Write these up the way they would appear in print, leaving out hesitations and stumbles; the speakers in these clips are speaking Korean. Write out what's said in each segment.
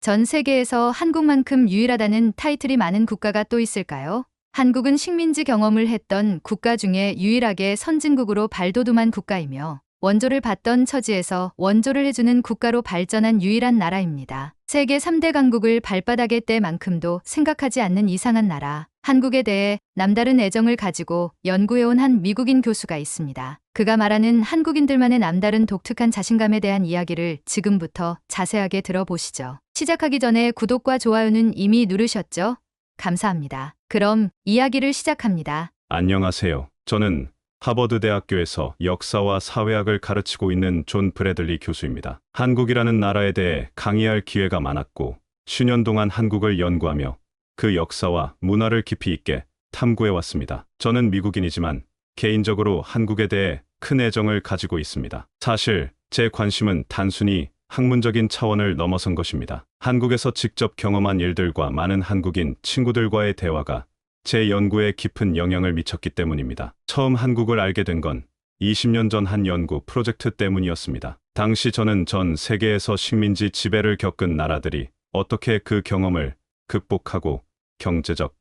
전 세계에서 한국만큼 유일하다는 타이틀이 많은 국가가 또 있을까요? 한국은 식민지 경험을 했던 국가 중에 유일하게 선진국으로 발돋움한 국가이며 원조를 받던 처지에서 원조를 해주는 국가로 발전한 유일한 나라입니다. 세계 3대 강국을 발바닥에 뗄 만큼도 생각하지 않는 이상한 나라, 한국에 대해 남다른 애정을 가지고 연구해온 한 미국인 교수가 있습니다. 그가 말하는 한국인들만의 남다른 독특한 자신감에 대한 이야기를 지금부터 자세하게 들어보시죠. 시작하기 전에 구독과 좋아요는 이미 누르셨죠? 감사합니다. 그럼 이야기를 시작합니다. 안녕하세요. 저는 하버드 대학교에서 역사와 사회학을 가르치고 있는 존 브래들리 교수입니다. 한국이라는 나라에 대해 강의할 기회가 많았고 수년 동안 한국을 연구하며 그 역사와 문화를 깊이 있게 탐구해 왔습니다. 저는 미국인이지만 개인적으로 한국에 대해 큰 애정을 가지고 있습니다. 사실 제 관심은 단순히 학문적인 차원을 넘어선 것입니다. 한국에서 직접 경험한 일들과 많은 한국인 친구들과의 대화가 제 연구에 깊은 영향을 미쳤기 때문입니다. 처음 한국을 알게 된 건 20년 전 한 연구 프로젝트 때문이었습니다. 당시 저는 전 세계에서 식민지 지배를 겪은 나라들이 어떻게 그 경험을 극복하고 경제적,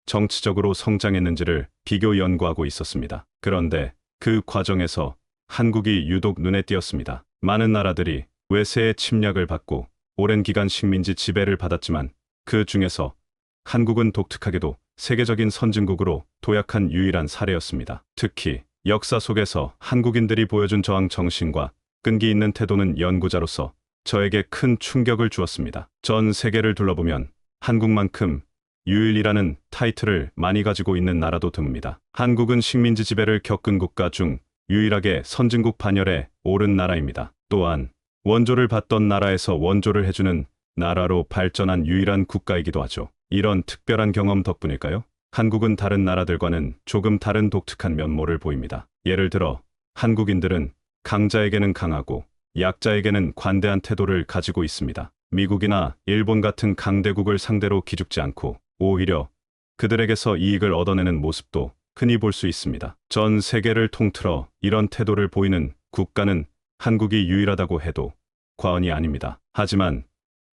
정치적으로 성장했는지를 비교 연구하고 있었습니다. 그런데 그 과정에서 한국이 유독 눈에 띄었습니다. 많은 나라들이 외세의 침략을 받고 오랜 기간 식민지 지배를 받았지만 그 중에서 한국은 독특하게도 세계적인 선진국으로 도약한 유일한 사례였습니다. 특히 역사 속에서 한국인들이 보여준 저항 정신과 끈기 있는 태도는 연구자로서 저에게 큰 충격을 주었습니다. 전 세계를 둘러보면 한국만큼 유일이라는 타이틀을 많이 가지고 있는 나라도 드뭅니다. 한국은 식민지 지배를 겪은 국가 중 유일하게 선진국 반열에 오른 나라입니다. 또한 원조를 받던 나라에서 원조를 해주는 나라로 발전한 유일한 국가이기도 하죠. 이런 특별한 경험 덕분일까요? 한국은 다른 나라들과는 조금 다른 독특한 면모를 보입니다. 예를 들어 한국인들은 강자에게는 강하고 약자에게는 관대한 태도를 가지고 있습니다. 미국이나 일본 같은 강대국을 상대로 기죽지 않고 오히려 그들에게서 이익을 얻어내는 모습도 흔히 볼 수 있습니다. 전 세계를 통틀어 이런 태도를 보이는 국가는 한국이 유일하다고 해도 과언이 아닙니다. 하지만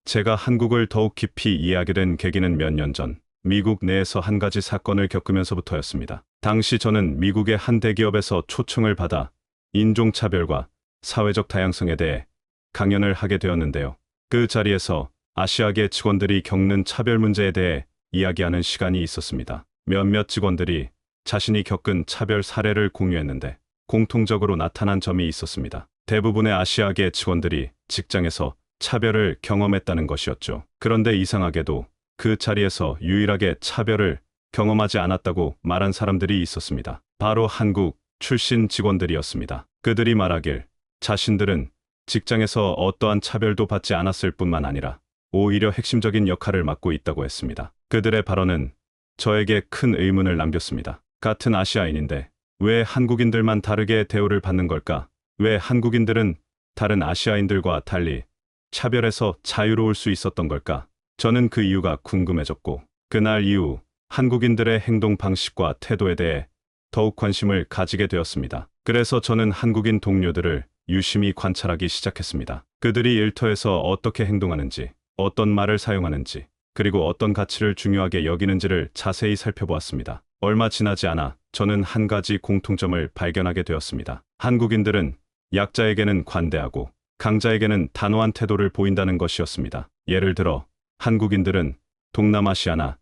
제가 한국을 더욱 깊이 이해하게 된 계기는 몇 년 전 미국 내에서 한 가지 사건을 겪으면서부터였습니다. 당시 저는 미국의 한 대기업에서 초청을 받아 인종차별과 사회적 다양성에 대해 강연을 하게 되었는데요. 그 자리에서 아시아계 직원들이 겪는 차별 문제에 대해 이야기하는 시간이 있었습니다. 몇몇 직원들이 자신이 겪은 차별 사례를 공유했는데 공통적으로 나타난 점이 있었습니다. 대부분의 아시아계 직원들이 직장에서 차별을 경험했다는 것이었죠. 그런데 이상하게도 그 자리에서 유일하게 차별을 경험하지 않았다고 말한 사람들이 있었습니다. 바로 한국 출신 직원들이었습니다. 그들이 말하길 자신들은 직장에서 어떠한 차별도 받지 않았을 뿐만 아니라 오히려 핵심적인 역할을 맡고 있다고 했습니다. 그들의 발언은 저에게 큰 의문을 남겼습니다. 같은 아시아인인데 왜 한국인들만 다르게 대우를 받는 걸까? 왜 한국인들은 다른 아시아인들과 달리 차별에서 자유로울 수 있었던 걸까? 저는 그 이유가 궁금해졌고 그날 이후 한국인들의 행동 방식과 태도에 대해 더욱 관심을 가지게 되었습니다. 그래서 저는 한국인 동료들을 유심히 관찰하기 시작했습니다. 그들이 일터에서 어떻게 행동하는지, 어떤 말을 사용하는지, 그리고 어떤 가치를 중요하게 여기는지를 자세히 살펴보았습니다. 얼마 지나지 않아 저는 한 가지 공통점을 발견하게 되었습니다. 한국인들은 약자에게는 관대하고 강자에게는 단호한 태도를 보인다는 것이었습니다. 예를 들어 한국인들은 동남아시아나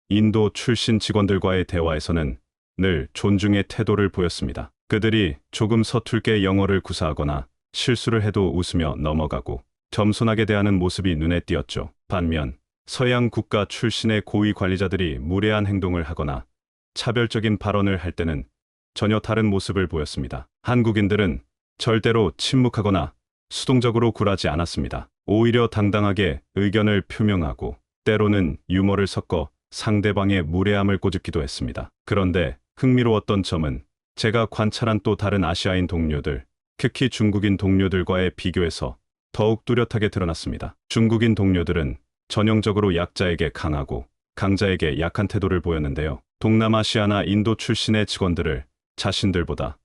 인도 출신 직원들과의 대화에서는 늘 존중의 태도를 보였습니다. 그들이 조금 서툴게 영어를 구사하거나 실수를 해도 웃으며 넘어가고 겸손하게 대하는 모습이 눈에 띄었죠. 반면 서양 국가 출신의 고위 관리자들이 무례한 행동을 하거나 차별적인 발언을 할 때는 전혀 다른 모습을 보였습니다. 한국인들은 절대로 침묵하거나 수동적으로 굴하지 않았습니다. 오히려 당당하게 의견을 표명하고 때로는 유머를 섞어 상대방의 무례함을 꼬집기도 했습니다. 그런데 흥미로웠던 점은 제가 관찰한 또 다른 아시아인 동료들, 특히 중국인 동료들과의 비교에서 더욱 뚜렷하게 드러났습니다. 중국인 동료들은 전형적으로 약자에게 강하고 강자에게 약한 태도를 보였는데요. 동남아시아나 인도 출신의 직원들을 자신들보다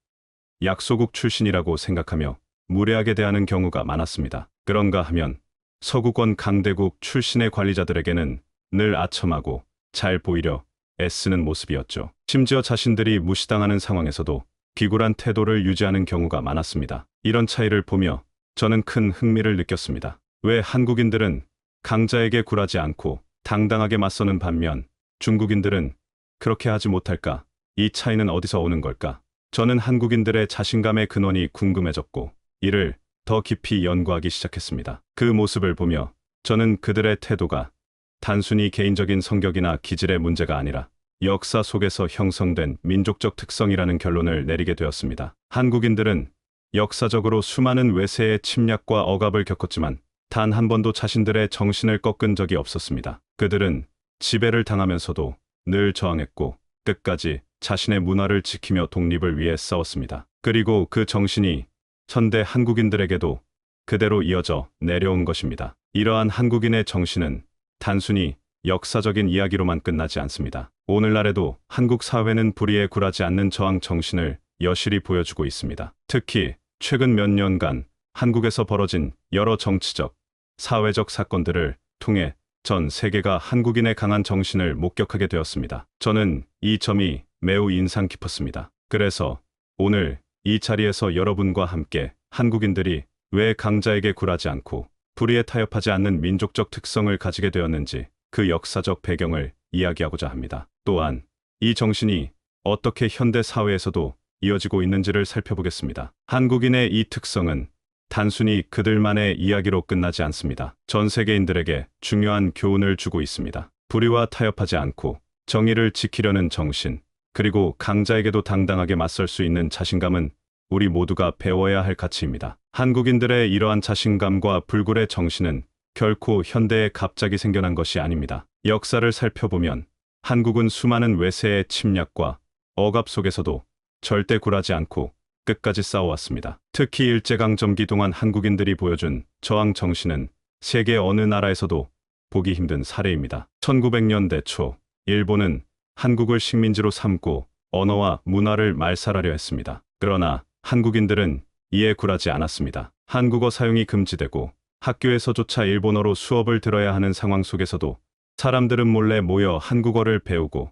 약소국 출신이라고 생각하며 무례하게 대하는 경우가 많았습니다. 그런가 하면 서구권 강대국 출신의 관리자들에게는 늘 아첨하고 잘 보이려 애쓰는 모습이었죠. 심지어 자신들이 무시당하는 상황에서도 비굴한 태도를 유지하는 경우가 많았습니다. 이런 차이를 보며 저는 큰 흥미를 느꼈습니다. 왜 한국인들은 강자에게 굴하지 않고 당당하게 맞서는 반면 중국인들은 그렇게 하지 못할까? 이 차이는 어디서 오는 걸까? 저는 한국인들의 자신감의 근원이 궁금해졌고 이를 더 깊이 연구하기 시작했습니다. 그 모습을 보며 저는 그들의 태도가 단순히 개인적인 성격이나 기질의 문제가 아니라 역사 속에서 형성된 민족적 특성이라는 결론을 내리게 되었습니다. 한국인들은 역사적으로 수많은 외세의 침략과 억압을 겪었지만 단 한 번도 자신들의 정신을 꺾은 적이 없었습니다. 그들은 지배를 당하면서도 늘 저항했고 끝까지 자신의 문화를 지키며 독립을 위해 싸웠습니다. 그리고 그 정신이 현대 한국인들에게도 그대로 이어져 내려온 것입니다. 이러한 한국인의 정신은 단순히 역사적인 이야기로만 끝나지 않습니다. 오늘날에도 한국 사회는 불의에 굴하지 않는 저항 정신을 여실히 보여주고 있습니다. 특히 최근 몇 년간 한국에서 벌어진 여러 정치적, 사회적 사건들을 통해 전 세계가 한국인의 강한 정신을 목격하게 되었습니다. 저는 이 점이 매우 인상 깊었습니다. 그래서 오늘 이 자리에서 여러분과 함께 한국인들이 왜 강자에게 굴하지 않고 불의에 타협하지 않는 민족적 특성을 가지게 되었는지 그 역사적 배경을 이야기하고자 합니다. 또한 이 정신이 어떻게 현대 사회에서도 이어지고 있는지를 살펴보겠습니다. 한국인의 이 특성은 단순히 그들만의 이야기로 끝나지 않습니다. 전 세계인들에게 중요한 교훈을 주고 있습니다. 불의와 타협하지 않고 정의를 지키려는 정신, 그리고 강자에게도 당당하게 맞설 수 있는 자신감은 우리 모두가 배워야 할 가치입니다. 한국인들의 이러한 자신감과 불굴의 정신은 결코 현대에 갑자기 생겨난 것이 아닙니다. 역사를 살펴보면 한국은 수많은 외세의 침략과 억압 속에서도 절대 굴하지 않고 끝까지 싸워왔습니다. 특히 일제강점기 동안 한국인들이 보여준 저항 정신은 세계 어느 나라에서도 보기 힘든 사례입니다. 1900년대 초 일본은 한국을 식민지로 삼고 언어와 문화를 말살하려 했습니다. 그러나 한국인들은 이에 굴하지 않았습니다. 한국어 사용이 금지되고 학교에서조차 일본어로 수업을 들어야 하는 상황 속에서도 사람들은 몰래 모여 한국어를 배우고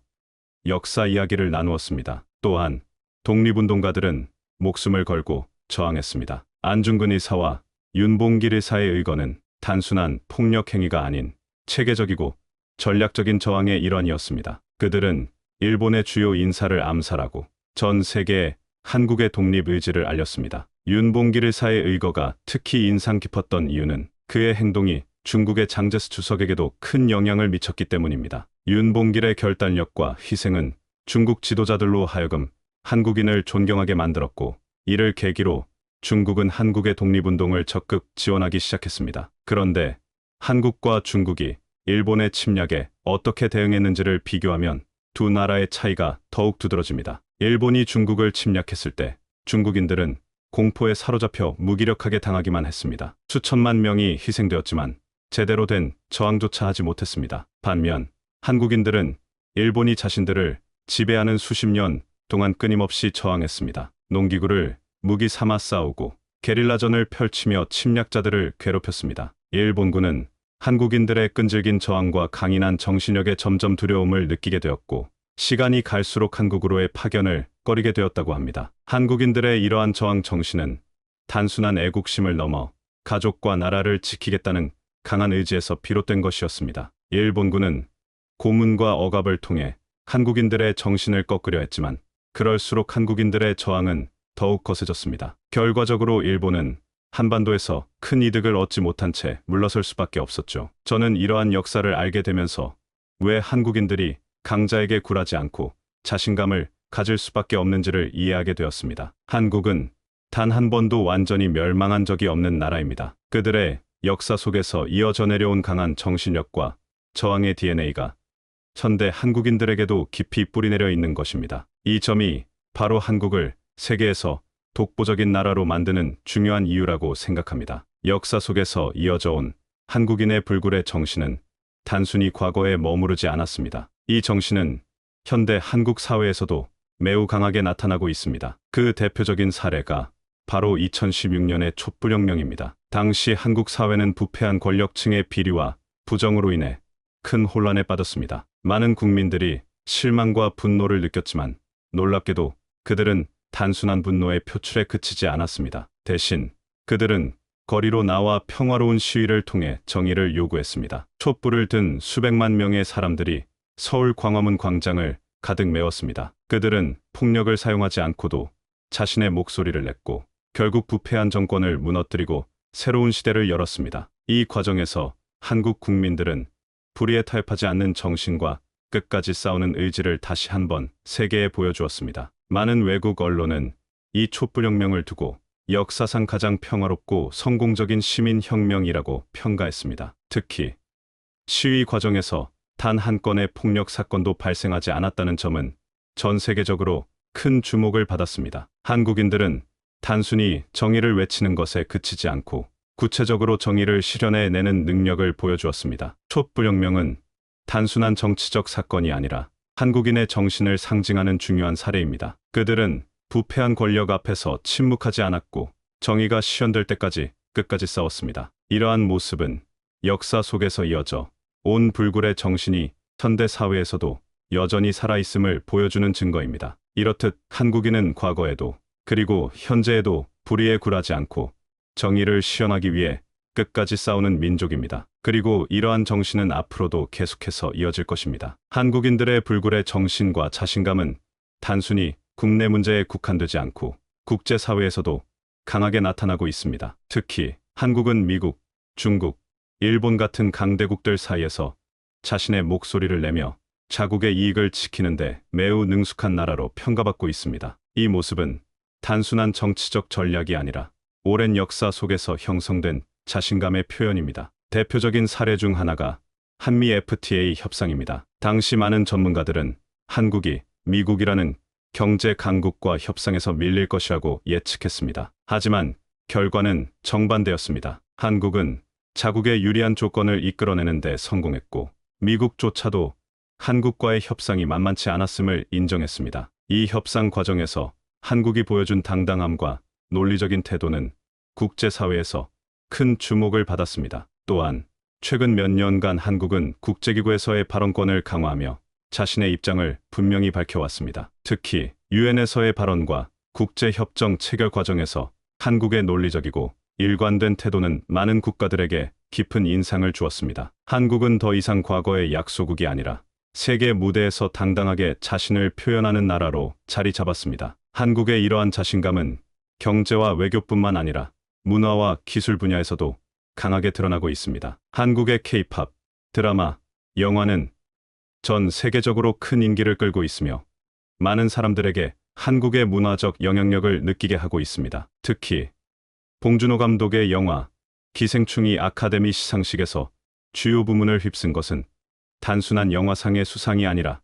역사 이야기를 나누었습니다. 또한 독립운동가들은 목숨을 걸고 저항했습니다. 안중근 의사와 윤봉길 의사의 의거는 단순한 폭력 행위가 아닌 체계적이고 전략적인 저항의 일환이었습니다. 그들은 일본의 주요 인사를 암살하고 전 세계에 한국의 독립 의지를 알렸습니다. 윤봉길 의사의 의거가 특히 인상 깊었던 이유는 그의 행동이 중국의 장제스 주석에게도 큰 영향을 미쳤기 때문입니다. 윤봉길의 결단력과 희생은 중국 지도자들로 하여금 한국인을 존경하게 만들었고 이를 계기로 중국은 한국의 독립운동을 적극 지원하기 시작했습니다. 그런데 한국과 중국이 일본의 침략에 어떻게 대응했는지를 비교하면 두 나라의 차이가 더욱 두드러집니다. 일본이 중국을 침략했을 때 중국인들은 공포에 사로잡혀 무기력하게 당하기만 했습니다. 수천만 명이 희생되었지만 제대로 된 저항조차 하지 못했습니다. 반면 한국인들은 일본이 자신들을 지배하는 수십 년 동안 끊임없이 저항했습니다. 농기구를 무기 삼아 싸우고 게릴라전을 펼치며 침략자들을 괴롭혔습니다. 일본군은 한국인들의 끈질긴 저항과 강인한 정신력에 점점 두려움을 느끼게 되었고 시간이 갈수록 한국으로의 파견을 꺼리게 되었다고 합니다. 한국인들의 이러한 저항 정신은 단순한 애국심을 넘어 가족과 나라를 지키겠다는 강한 의지에서 비롯된 것이었습니다. 일본군은 고문과 억압을 통해 한국인들의 정신을 꺾으려 했지만 그럴수록 한국인들의 저항은 더욱 거세졌습니다. 결과적으로 일본은 한반도에서 큰 이득을 얻지 못한 채 물러설 수밖에 없었죠. 저는 이러한 역사를 알게 되면서 왜 한국인들이 강자에게 굴하지 않고 자신감을 가질 수밖에 없는지를 이해하게 되었습니다. 한국은 단 한 번도 완전히 멸망한 적이 없는 나라입니다. 그들의 역사 속에서 이어져 내려온 강한 정신력과 저항의 DNA가 현대 한국인들에게도 깊이 뿌리내려 있는 것입니다. 이 점이 바로 한국을 세계에서 독보적인 나라로 만드는 중요한 이유라고 생각합니다. 역사 속에서 이어져 온 한국인의 불굴의 정신은 단순히 과거에 머무르지 않았습니다. 이 정신은 현대 한국 사회에서도 매우 강하게 나타나고 있습니다. 그 대표적인 사례가 바로 2016년의 촛불혁명입니다. 당시 한국 사회는 부패한 권력층의 비리와 부정으로 인해 큰 혼란에 빠졌습니다. 많은 국민들이 실망과 분노를 느꼈지만 놀랍게도 그들은 단순한 분노의 표출에 그치지 않았습니다. 대신 그들은 거리로 나와 평화로운 시위를 통해 정의를 요구했습니다. 촛불을 든 수백만 명의 사람들이 서울 광화문 광장을 가득 메웠습니다. 그들은 폭력을 사용하지 않고도 자신의 목소리를 냈고 결국 부패한 정권을 무너뜨리고 새로운 시대를 열었습니다. 이 과정에서 한국 국민들은 불의에 타협하지 않는 정신과 끝까지 싸우는 의지를 다시 한번 세계에 보여주었습니다. 많은 외국 언론은 이 촛불혁명을 두고 역사상 가장 평화롭고 성공적인 시민혁명이라고 평가했습니다. 특히 시위 과정에서 단 한 건의 폭력 사건도 발생하지 않았다는 점은 전 세계적으로 큰 주목을 받았습니다. 한국인들은 단순히 정의를 외치는 것에 그치지 않고 구체적으로 정의를 실현해내는 능력을 보여주었습니다. 촛불혁명은 단순한 정치적 사건이 아니라 한국인의 정신을 상징하는 중요한 사례입니다. 그들은 부패한 권력 앞에서 침묵하지 않았고 정의가 실현될 때까지 끝까지 싸웠습니다. 이러한 모습은 역사 속에서 이어져 온 불굴의 정신이 현대 사회에서도 여전히 살아있음을 보여주는 증거입니다. 이렇듯 한국인은 과거에도 그리고 현재에도 불의에 굴하지 않고 정의를 실현하기 위해 끝까지 싸우는 민족입니다. 그리고 이러한 정신은 앞으로도 계속해서 이어질 것입니다. 한국인들의 불굴의 정신과 자신감은 단순히 국내 문제에 국한되지 않고 국제사회에서도 강하게 나타나고 있습니다. 특히 한국은 미국, 중국, 일본 같은 강대국들 사이에서 자신의 목소리를 내며 자국의 이익을 지키는데 매우 능숙한 나라로 평가받고 있습니다. 이 모습은 단순한 정치적 전략이 아니라 오랜 역사 속에서 형성된 자신감의 표현입니다. 대표적인 사례 중 하나가 한미 FTA 협상입니다. 당시 많은 전문가들은 한국이 미국이라는 경제 강국과 협상에서 밀릴 것이라고 예측했습니다. 하지만 결과는 정반대였습니다. 한국은 자국의 유리한 조건을 이끌어내는 데 성공했고 미국조차도 한국과의 협상이 만만치 않았음을 인정했습니다. 이 협상 과정에서 한국이 보여준 당당함과 논리적인 태도는 국제사회에서 큰 주목을 받았습니다. 또한 최근 몇 년간 한국은 국제기구에서의 발언권을 강화하며 자신의 입장을 분명히 밝혀왔습니다. 특히 유엔에서의 발언과 국제협정 체결 과정에서 한국의 논리적이고 일관된 태도는 많은 국가들에게 깊은 인상을 주었습니다. 한국은 더 이상 과거의 약소국이 아니라 세계 무대에서 당당하게 자신을 표현하는 나라로 자리 잡았습니다. 한국의 이러한 자신감은 경제와 외교뿐만 아니라 문화와 기술 분야에서도 강하게 드러나고 있습니다. 한국의 K-팝, 드라마, 영화는 전 세계적으로 큰 인기를 끌고 있으며 많은 사람들에게 한국의 문화적 영향력을 느끼게 하고 있습니다. 특히 봉준호 감독의 영화 기생충이 아카데미 시상식에서 주요 부문을 휩쓴 것은 단순한 영화상의 수상이 아니라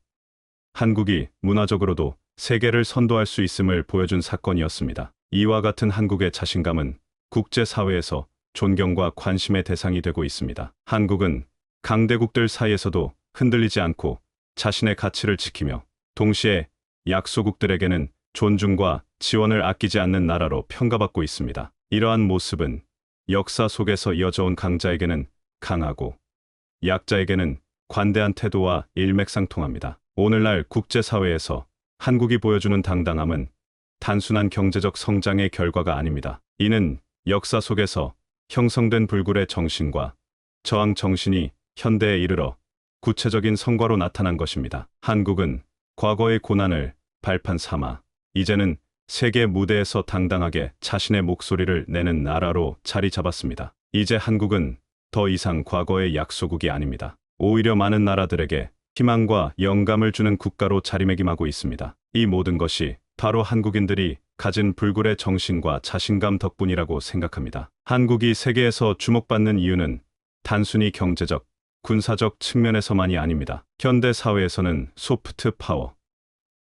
한국이 문화적으로도 세계를 선도할 수 있음을 보여준 사건이었습니다. 이와 같은 한국의 자신감은 국제사회에서 존경과 관심의 대상이 되고 있습니다. 한국은 강대국들 사이에서도 흔들리지 않고 자신의 가치를 지키며 동시에 약소국들에게는 존중과 지원을 아끼지 않는 나라로 평가받고 있습니다. 이러한 모습은 역사 속에서 이어져온 강자에게는 강하고 약자에게는 관대한 태도와 일맥상통합니다. 오늘날 국제사회에서 한국이 보여주는 당당함은 단순한 경제적 성장의 결과가 아닙니다. 이는 역사 속에서 형성된 불굴의 정신과 저항 정신이 현대에 이르러 구체적인 성과로 나타난 것입니다. 한국은 과거의 고난을 발판 삼아 이제는 세계 무대에서 당당하게 자신의 목소리를 내는 나라로 자리 잡았습니다. 이제 한국은 더 이상 과거의 약소국이 아닙니다. 오히려 많은 나라들에게 희망과 영감을 주는 국가로 자리매김하고 있습니다. 이 모든 것이 바로 한국인들이 가진 불굴의 정신과 자신감 덕분이라고 생각합니다. 한국이 세계에서 주목받는 이유는 단순히 경제적, 군사적 측면에서만이 아닙니다. 현대 사회에서는 소프트 파워,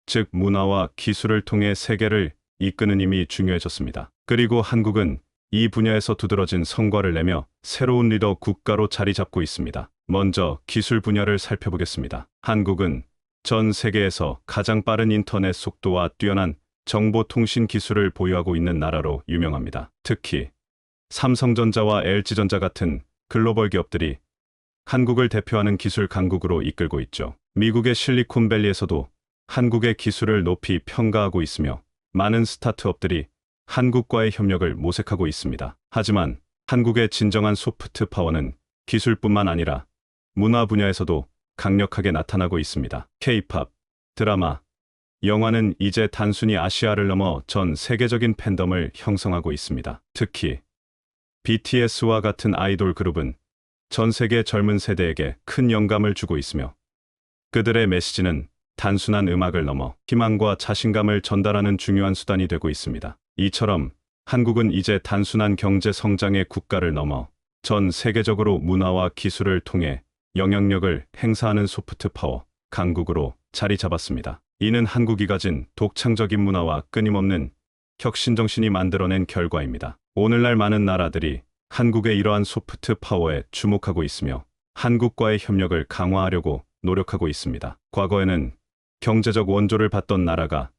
즉 문화와 기술을 통해 세계를 이끄는 힘이 중요해졌습니다. 그리고 한국은 이 분야에서 두드러진 성과를 내며 새로운 리더 국가로 자리 잡고 있습니다. 먼저 기술 분야를 살펴보겠습니다. 한국은 전 세계에서 가장 빠른 인터넷 속도와 뛰어난 정보통신 기술을 보유하고 있는 나라로 유명합니다. 특히 삼성전자와 LG전자 같은 글로벌 기업들이 한국을 대표하는 기술 강국으로 이끌고 있죠. 미국의 실리콘밸리에서도 한국의 기술을 높이 평가하고 있으며 많은 스타트업들이 한국과의 협력을 모색하고 있습니다. 하지만 한국의 진정한 소프트 파워는 기술뿐만 아니라 문화 분야에서도 강력하게 나타나고 있습니다. K-팝, 드라마, 영화는 이제 단순히 아시아를 넘어 전 세계적인 팬덤을 형성하고 있습니다. 특히 BTS와 같은 아이돌 그룹은 전 세계 젊은 세대에게 큰 영감을 주고 있으며 그들의 메시지는 단순한 음악을 넘어 희망과 자신감을 전달하는 중요한 수단이 되고 있습니다. 이처럼 한국은 이제 단순한 경제 성장의 국가를 넘어 전 세계적으로 문화와 기술을 통해 영향력을 행사하는 소프트 파워 강국으로 자리 잡았습니다. 이는 한국이 가진 독창적인 문화와 끊임없는 혁신 정신이 만들어낸 결과입니다. 오늘날 많은 나라들이 한국의 이러한 소프트 파워에 주목하고 있으며 한국과의 협력을 강화하려고 노력하고 있습니다. 과거에는 경제적 원조를 받던 나라가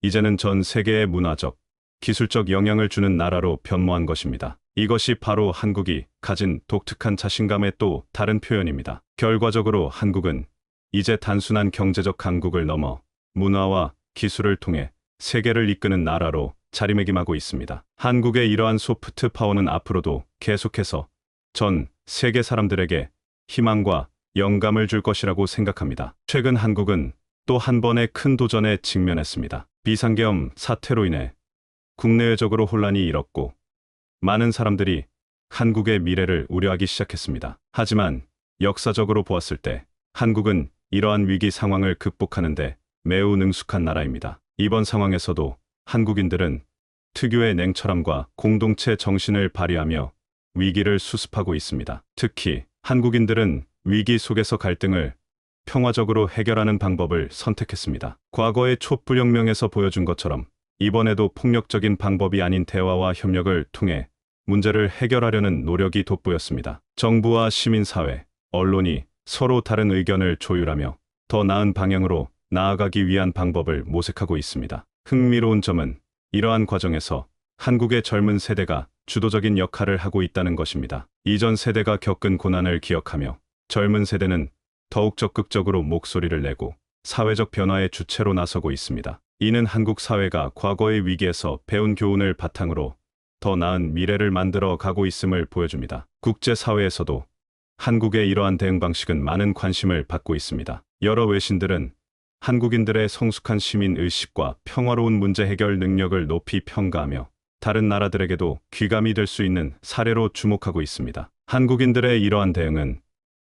이제는 전 세계의 문화적, 기술적 영향을 주는 나라로 변모한 것입니다. 이것이 바로 한국이 가진 독특한 자신감의 또 다른 표현입니다. 결과적으로 한국은 이제 단순한 경제적 강국을 넘어 문화와 기술을 통해 세계를 이끄는 나라로 자리매김하고 있습니다. 한국의 이러한 소프트 파워는 앞으로도 계속해서 전 세계 사람들에게 희망과 영감을 줄 것이라고 생각합니다. 최근 한국은 또 한 번의 큰 도전에 직면했습니다. 비상계엄 사태로 인해 국내외적으로 혼란이 일었고 많은 사람들이 한국의 미래를 우려하기 시작했습니다. 하지만 역사적으로 보았을 때 한국은 이러한 위기 상황을 극복하는 데 매우 능숙한 나라입니다. 이번 상황에서도 한국인들은 특유의 냉철함과 공동체 정신을 발휘하며 위기를 수습하고 있습니다. 특히 한국인들은 위기 속에서 갈등을 평화적으로 해결하는 방법을 선택했습니다. 과거의 촛불혁명에서 보여준 것처럼 이번에도 폭력적인 방법이 아닌 대화와 협력을 통해 문제를 해결하려는 노력이 돋보였습니다. 정부와 시민사회, 언론이 서로 다른 의견을 조율하며 더 나은 방향으로 나아가기 위한 방법을 모색하고 있습니다. 흥미로운 점은 이러한 과정에서 한국의 젊은 세대가 주도적인 역할을 하고 있다는 것입니다. 이전 세대가 겪은 고난을 기억하며 젊은 세대는 더욱 적극적으로 목소리를 내고 사회적 변화의 주체로 나서고 있습니다. 이는 한국 사회가 과거의 위기에서 배운 교훈을 바탕으로 더 나은 미래를 만들어 가고 있음을 보여줍니다. 국제사회에서도 한국의 이러한 대응 방식은 많은 관심을 받고 있습니다. 여러 외신들은 한국인들의 성숙한 시민 의식과 평화로운 문제 해결 능력을 높이 평가하며 다른 나라들에게도 귀감이 될 수 있는 사례로 주목하고 있습니다. 한국인들의 이러한 대응은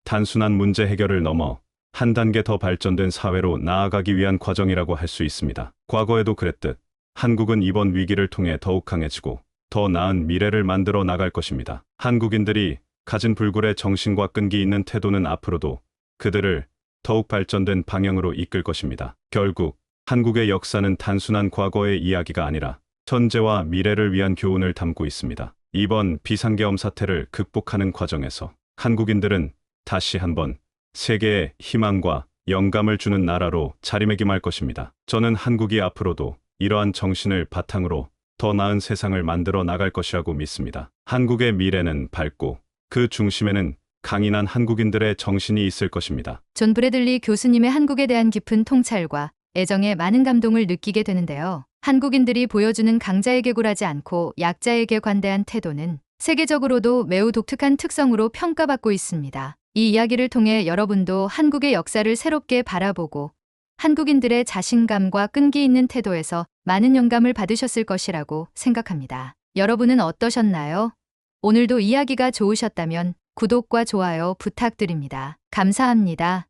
단순한 문제 해결을 넘어 한 단계 더 발전된 사회로 나아가기 위한 과정이라고 할 수 있습니다. 과거에도 그랬듯 한국은 이번 위기를 통해 더욱 강해지고 더 나은 미래를 만들어 나갈 것입니다. 한국인들이 가진 불굴의 정신과 끈기 있는 태도는 앞으로도 그들을 더욱 발전된 방향으로 이끌 것입니다. 결국 한국의 역사는 단순한 과거의 이야기가 아니라 현재와 미래를 위한 교훈을 담고 있습니다. 이번 비상계엄 사태를 극복하는 과정에서 한국인들은 다시 한번 세계에 희망과 영감을 주는 나라로 자리매김할 것입니다. 저는 한국이 앞으로도 이러한 정신을 바탕으로 더 나은 세상을 만들어 나갈 것이라고 믿습니다. 한국의 미래는 밝고 그 중심에는 강인한 한국인들의 정신이 있을 것입니다. 존 브래들리 교수님의 한국에 대한 깊은 통찰과 애정에 많은 감동을 느끼게 되는데요. 한국인들이 보여주는 강자에게 굴하지 않고 약자에게 관대한 태도는 세계적으로도 매우 독특한 특성으로 평가받고 있습니다. 이 이야기를 통해 여러분도 한국의 역사를 새롭게 바라보고 한국인들의 자신감과 끈기 있는 태도에서 많은 영감을 받으셨을 것이라고 생각합니다. 여러분은 어떠셨나요? 오늘도 이야기가 좋으셨다면 구독과 좋아요 부탁드립니다. 감사합니다.